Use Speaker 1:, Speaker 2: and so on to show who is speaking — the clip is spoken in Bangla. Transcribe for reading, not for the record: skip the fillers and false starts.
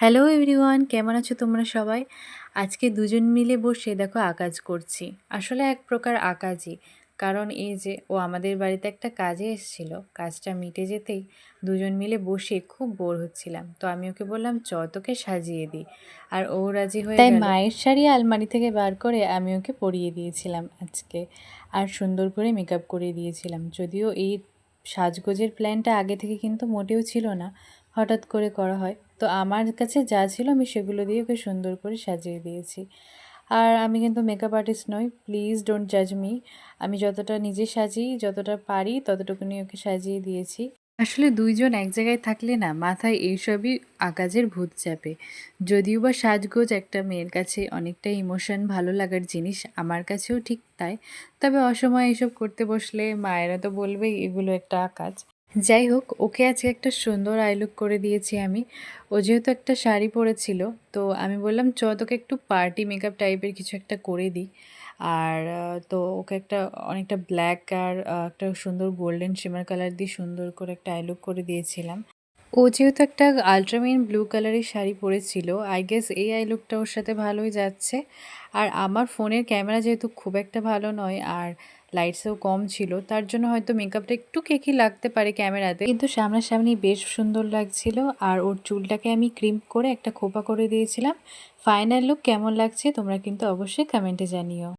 Speaker 1: হ্যালো এভরিওয়ান, কেমন আছো তোমরা সবাই? আজকে দুজন মিলে বসে দেখো আকাজ করছি। আসলে এক প্রকার আকাজই। কারণ এই যে ও আমাদের বাড়িতে একটা কাজে এসেছিল, কাজটা মিটে যেতেই দুজন মিলে বসে খুব বোর হচ্ছিলাম। তো আমি ওকে বললাম চ তোকে সাজিয়ে দিই, আর ও রাজি হয়ে
Speaker 2: তাই
Speaker 1: গেল।
Speaker 2: মায়ের শাড়ি আলমারি থেকে বার করে আমি ওকে পরিয়ে দিয়েছিলাম আজকে, আর সুন্দর করে মেকআপ করিয়ে দিয়েছিলাম। যদিও এই সাজগোজের প্ল্যানটা আগে থেকে কিন্তু মোটেও ছিল না, হঠাৎ করে করা হয়। তো আমার কাছে যা ছিল আমি সেগুলো দিয়ে ওকে সুন্দর করে সাজিয়ে দিয়েছি। আর আমি কিন্তু মেকআপ আর্টিস্ট নই, প্লিজ ডোন্ট জাজ মি। আমি যতটা নিজে সাজি, যতটা পারি ততটুকুনি ওকে সাজিয়ে দিয়েছি।
Speaker 1: আসলে দুইজন এক জায়গায় থাকলে না মাথায় এইসবই আকাজের ভূত চাপে। যদিও বা সাজগোজ একটা মেয়ের কাছে অনেকটা ইমোশন, ভালো লাগার জিনিস, আমার কাছেও ঠিক তাই। তবে অসময়ে এসব করতে বসলে মায়েরা তো বলবেই এগুলো একটা আকাজ। যাই হোক, ওকে আজকে একটা সুন্দর আইলুক করে দিয়েছি আমি। ও যেহেতু একটা শাড়ি পরেছিল, তো আমি বললাম চ তোকে একটু পার্টি মেকআপ টাইপের কিছু একটা করে দিই। আর তো ওকে একটা অনেকটা ব্ল্যাক আর একটা সুন্দর গোল্ডেন শিমার কালার দিয়ে সুন্দর করে একটা আই লুক করে দিয়েছিলাম। ও যেহেতু একটা আল্ট্রামেরিন ব্লু কালারের শাড়ি পরেছিল, আই গেস এই আই লুকটা ওর সাথে ভালোই যাচ্ছে। আর আমার ফোনের ক্যামেরা যেহেতু খুব একটা ভালো নয় আর লাইটসও কম ছিল, তার জন্য হয়তো মেকআপটা একটু কেকি লাগতে পারে ক্যামেরাতে, কিন্তু সামনাসামনি বেশ সুন্দর লাগছিল। আর ওর চুলটাকে আমি ক্রিম্প করে একটা খোপা করে দিয়েছিলাম। ফাইনাল লুক কেমন লাগছে তোমরা কিন্তু অবশ্যই কমেন্টে জানিও।